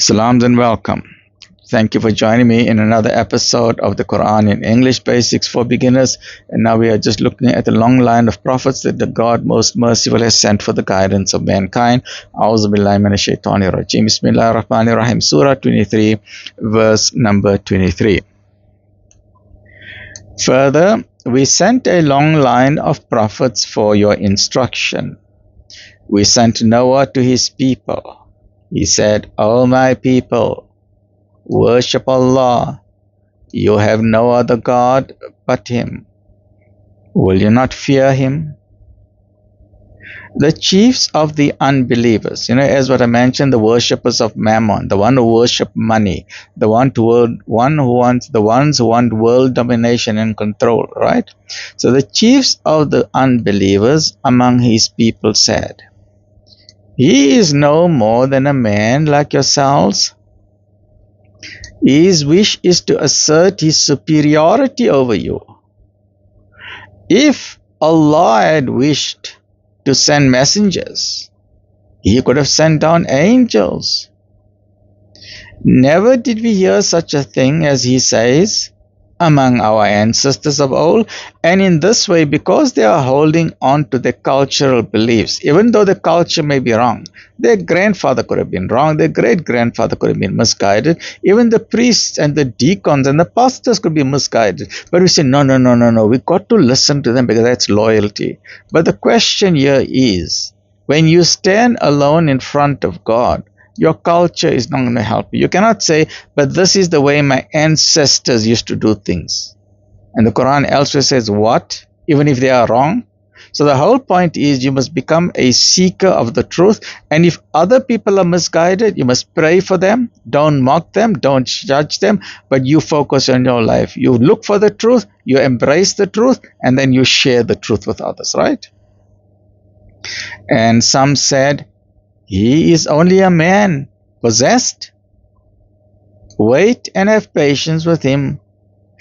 Salams and welcome. Thank you for joining me in another episode of the Quran in English Basics for Beginners. And now we are just looking at the long line of prophets that the God most merciful has sent for the guidance of mankind. A'udhu billahi minash shaitanir rajim. Bismillahir Rahmanir Rahim. Surah 23, verse number 23. Further, we sent a long line of prophets for your instruction. We sent Noah to his people. He said, O my people, worship Allah. You have no other God but Him. Will you not fear Him? The chiefs of the unbelievers, as what I mentioned, the worshippers of Mammon, the one who worship money, the ones who want world domination and control, right? So the chiefs of the unbelievers among His people said, He is no more than a man like yourselves. His wish is to assert his superiority over you. If Allah had wished to send messengers, He could have sent down angels. Never did we hear such a thing, as He says, among our ancestors of old, and in this way, because they are holding on to their cultural beliefs, even though the culture may be wrong, their grandfather could have been wrong, their great-grandfather could have been misguided, even the priests and the deacons and the pastors could be misguided, but we say, no, we got to listen to them because that's loyalty. But the question here is, when you stand alone in front of God, your culture is not going to help you. You cannot say, but this is the way my ancestors used to do things. And the Quran elsewhere says, what? Even if they are wrong? So the whole point is you must become a seeker of the truth. And if other people are misguided, you must pray for them. Don't mock them. Don't judge them. But you focus on your life. You look for the truth. You embrace the truth. And then you share the truth with others, right? And some said, He is only a man possessed. Wait and have patience with him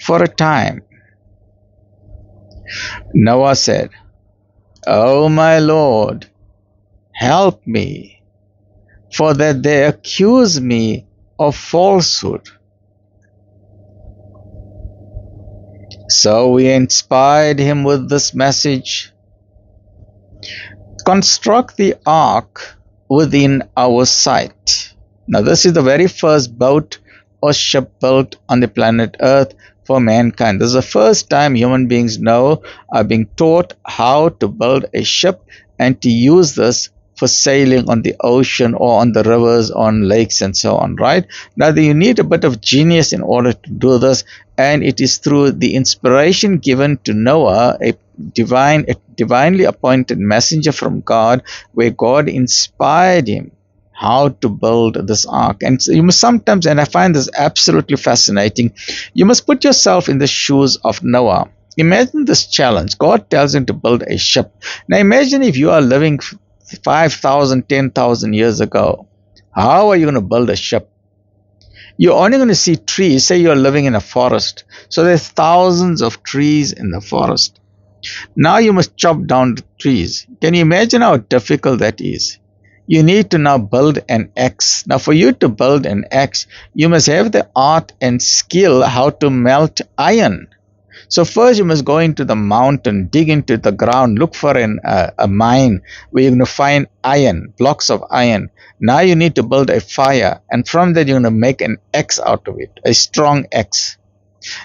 for a time. Noah said, O my Lord, help me, for that they accuse me of falsehood. So we inspired him with this message. Construct the ark within our sight. Now this is the very first boat or ship built on the planet Earth for mankind. This is the first time human beings are being taught how to build a ship and to use this for sailing on the ocean or on the rivers, on lakes and so on, right? Now you need a bit of genius in order to do this, and it is through the inspiration given to Noah, a divinely appointed messenger from God, where God inspired him how to build this ark. And so you must sometimes, and I find this absolutely fascinating, you must put yourself in the shoes of Noah. Imagine this challenge. God tells him to build a ship. Now imagine if you are living 5,000, 10,000 years ago. How are you going to build a ship? You're only going to see trees. Say you're living in a forest. So there's thousands of trees in the forest. Now you must chop down the trees. Can you imagine how difficult that is? You need to now build an axe. Now for you to build an axe, you must have the art and skill how to melt iron. So first you must go into the mountain, dig into the ground, look for a mine where you're going to find iron, blocks of iron. Now you need to build a fire, and from that you're going to make an axe out of it, a strong axe.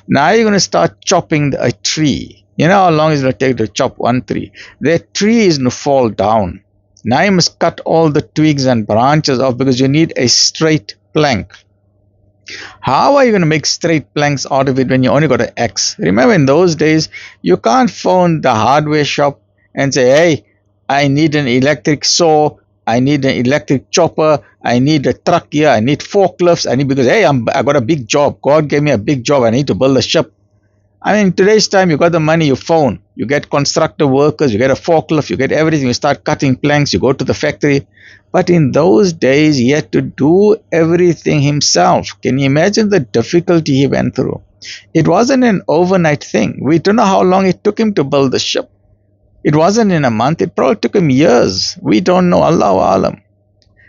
Now you're going to start chopping a tree. You know how long it's going to take to chop one tree? That tree is going to fall down. Now you must cut all the twigs and branches off because you need a straight plank. How are you going to make straight planks out of it when you only got an axe? Remember, in those days, you can't phone the hardware shop and say, hey, I need an electric saw, I need an electric chopper, I need a truck here, I need forklifts, because, hey, I got a big job. God gave me a big job. I need to build a ship. I mean, today's time, you got the money, you phone, you get constructor workers, you get a forklift, you get everything, you start cutting planks, you go to the factory. But in those days, he had to do everything himself. Can you imagine the difficulty he went through? It wasn't an overnight thing. We don't know how long it took him to build the ship. It wasn't in a month. It probably took him years. We don't know. Allahu Alam.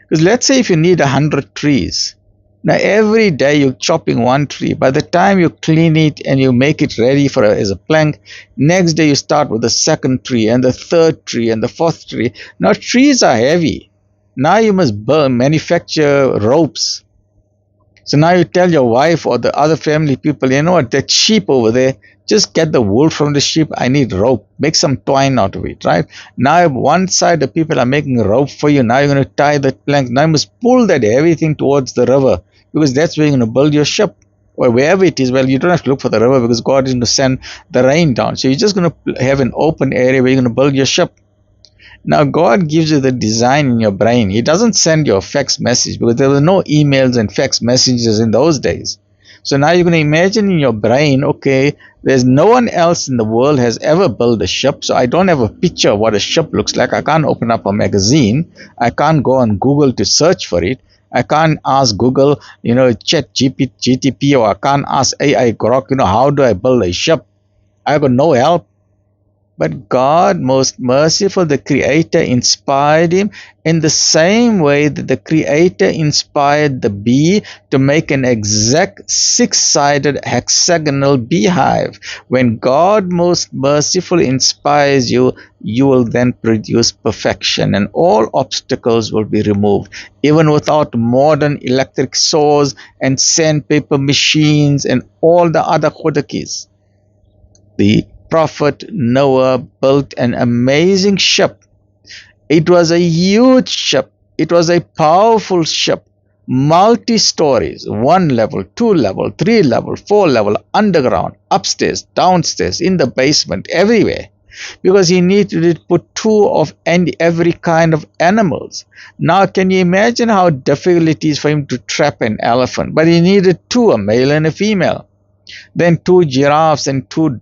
Because let's say if you need 100 trees, Now every day you're chopping one tree. By the time you clean it and you make it ready for as a plank, next day you start with the second tree and the third tree and the fourth tree. Now trees are heavy. Now you must manufacture ropes. So now you tell your wife or the other family people, you know what, that sheep over there, just get the wool from the sheep. I need rope. Make some twine out of it, right? Now one side the people are making a rope for you. Now you're going to tie that plank. Now you must pull that heavy thing towards the river, because that's where you're going to build your ship. Or wherever it is, well, you don't have to look for the river because God is going to send the rain down. So you're just going to have an open area where you're going to build your ship. Now, God gives you the design in your brain. He doesn't send you a fax message, because there were no emails and fax messages in those days. So now you're going to imagine in your brain, okay, there's no one else in the world has ever built a ship, so I don't have a picture of what a ship looks like. I can't open up a magazine. I can't go on Google to search for it. I can't ask Google, chat GTP, or I can't ask AI Grok, how do I build a ship? I got no help. But God, most merciful, the Creator, inspired him in the same way that the Creator inspired the bee to make an exact six-sided hexagonal beehive. When God, most merciful, inspires you, you will then produce perfection, and all obstacles will be removed. Even without modern electric saws and sandpaper machines and all the other khudakis. The Prophet Noah built an amazing ship. It was a huge ship. It was a powerful ship. Multi-stories, 1 level, 2 level, 3 level, 4 level, underground, upstairs, downstairs, in the basement, everywhere. Because he needed to put 2 of every kind of animals. Now can you imagine how difficult it is for him to trap an elephant? But he needed 2, a male and a female. Then 2 giraffes and two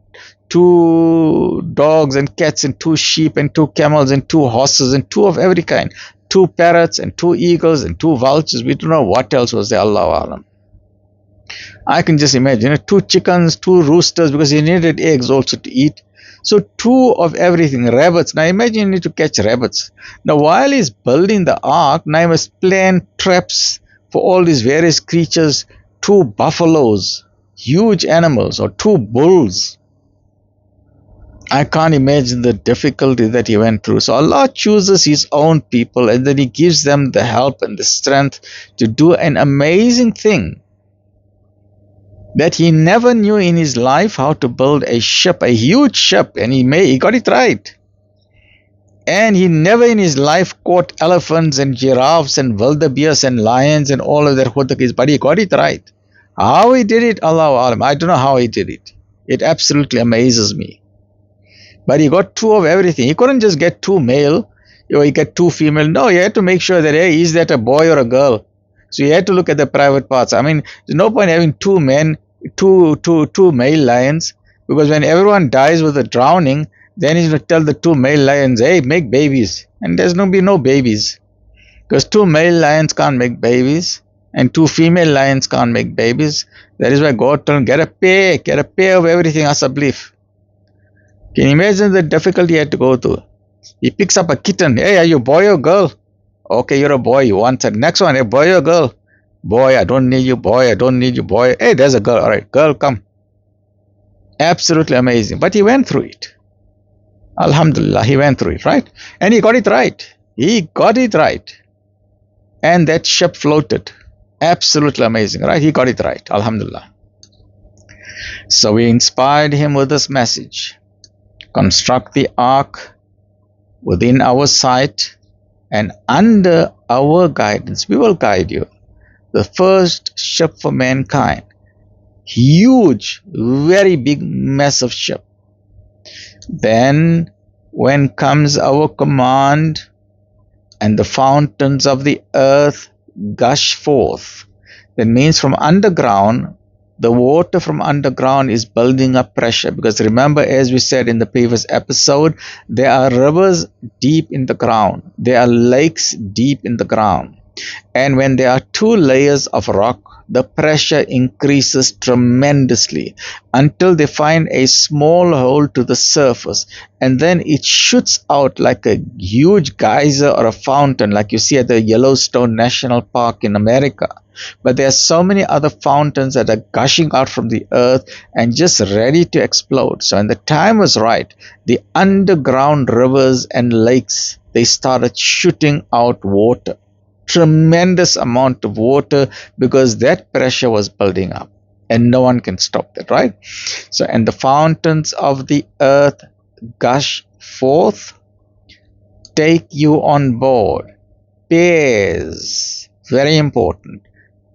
dogs and cats and 2 sheep and 2 camels and 2 horses and 2 of every kind. 2 parrots and 2 eagles and 2 vultures. We don't know what else was there, Allahu Alam. I can just imagine 2 chickens, 2 roosters, because he needed eggs also to eat. So 2 of everything, rabbits. Now imagine you need to catch rabbits. Now while he's building the ark, now he must plan traps for all these various creatures. 2 buffaloes, huge animals, or 2 bulls. I can't imagine the difficulty that he went through. So Allah chooses his own people, and then he gives them the help and the strength to do an amazing thing that he never knew in his life, how to build a ship, a huge ship, and he got it right. And he never in his life caught elephants and giraffes and wildebeest and lions and all of their khudakis, but he got it right. How he did it, Allahu Alam, I don't know how he did it. It absolutely amazes me. But he got 2 of everything. He couldn't just get 2 male, or he get 2 female. No, he had to make sure that, hey, is that a boy or a girl? So he had to look at the private parts. I mean, there's no point having 2 men, two male lions, because when everyone dies with a drowning, then he's going to tell the 2 male lions, hey, make babies. And there's going to be no babies. Because 2 male lions can't make babies, and 2 female lions can't make babies. That is why God told him, get a pair of everything as a belief. Can you imagine the difficulty he had to go through? He picks up a kitten. Hey, are you a boy or girl? Okay, you're a boy. You want it. Next one, hey, boy or girl? Boy, I don't need you. Boy, I don't need you. Boy, hey, there's a girl. All right, girl, come. Absolutely amazing. But he went through it. Alhamdulillah, he went through it, right? And he got it right. He got it right. And that ship floated. Absolutely amazing, right? He got it right. Alhamdulillah. So we inspired him with this message. Construct the ark within our sight and under our guidance. We will guide you. The first ship for mankind. Huge, very big, massive ship. Then when comes our command and the fountains of the earth gush forth. That means from underground, the water from underground is building up pressure, because remember, as we said in the previous episode, there are rivers deep in the ground. There are lakes deep in the ground. And when there are two layers of rock, the pressure increases tremendously until they find a small hole to the surface, and then it shoots out like a huge geyser or a fountain, like you see at the Yellowstone National Park in America. But there are so many other fountains that are gushing out from the earth and just ready to explode. So when the time was right, the underground rivers and lakes, they started shooting out water, tremendous amount of water, because that pressure was building up and no one can stop that, right? So, and the fountains of the earth gush forth, take you on board pairs, very important,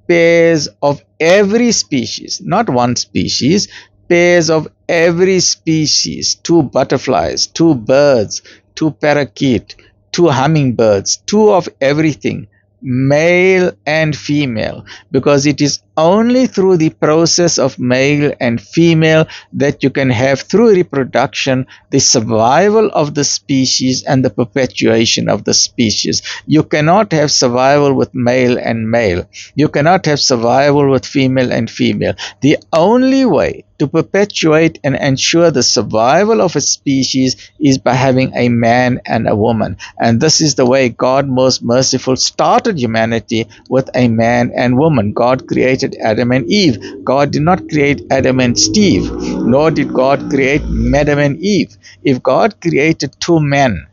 pairs of every species, not one species, pairs of every species, two butterflies, two birds, two parakeet, two hummingbirds, two of everything, male and female, because it is only through the process of male and female that you can have, through reproduction, the survival of the species and the perpetuation of the species. You cannot have survival with male and male. You cannot have survival with female and female. The only way to perpetuate and ensure the survival of a species is by having a man and a woman. And this is the way God, most merciful, started humanity, with a man and woman. God created Adam and Eve. God did not create Adam and Steve, nor did God create Madam and Eve. If God created two men,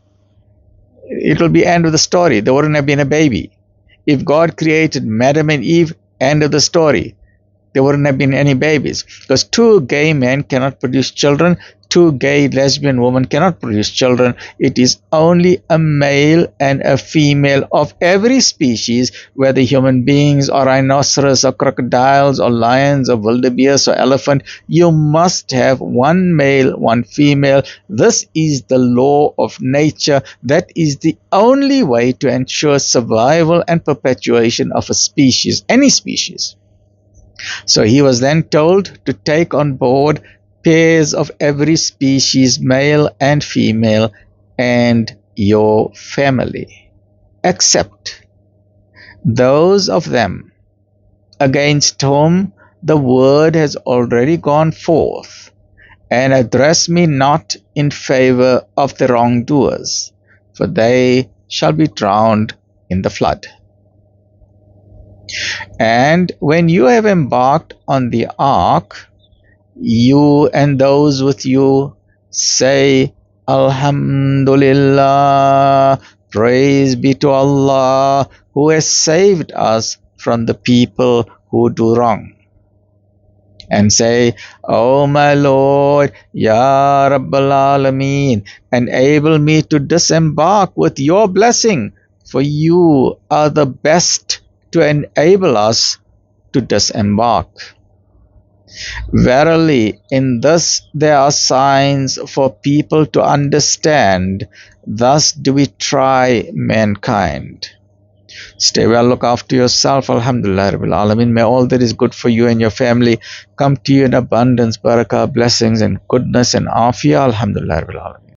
it will be end of the story. There wouldn't have been a baby. If God created Madam and Eve, end of the story. There wouldn't have been any babies, because two gay men cannot produce children, two gay lesbian women cannot produce children. It is only a male and a female of every species, whether human beings or rhinoceros or crocodiles or lions or wildebeest or elephant. You must have one male, one female. This is the law of nature. That is the only way to ensure survival and perpetuation of a species, any species. So he was then told to take on board pairs of every species, male and female, and your family, except those of them against whom the word has already gone forth, and address me not in favor of the wrongdoers, for they shall be drowned in the flood. And when you have embarked on the ark, you and those with you say, Alhamdulillah, praise be to Allah, who has saved us from the people who do wrong. And say, O my Lord, Ya Rabbal Alameen, enable me to disembark with your blessing, for you are the best to enable us to disembark. Verily, in this there are signs for people to understand. Thus do we try mankind. Stay well, look after yourself. Alhamdulillah Rabbil Alameen. May all that is good for you and your family come to you in abundance, barakah, blessings and goodness and afiyah. Alhamdulillah Rabbil Alameen.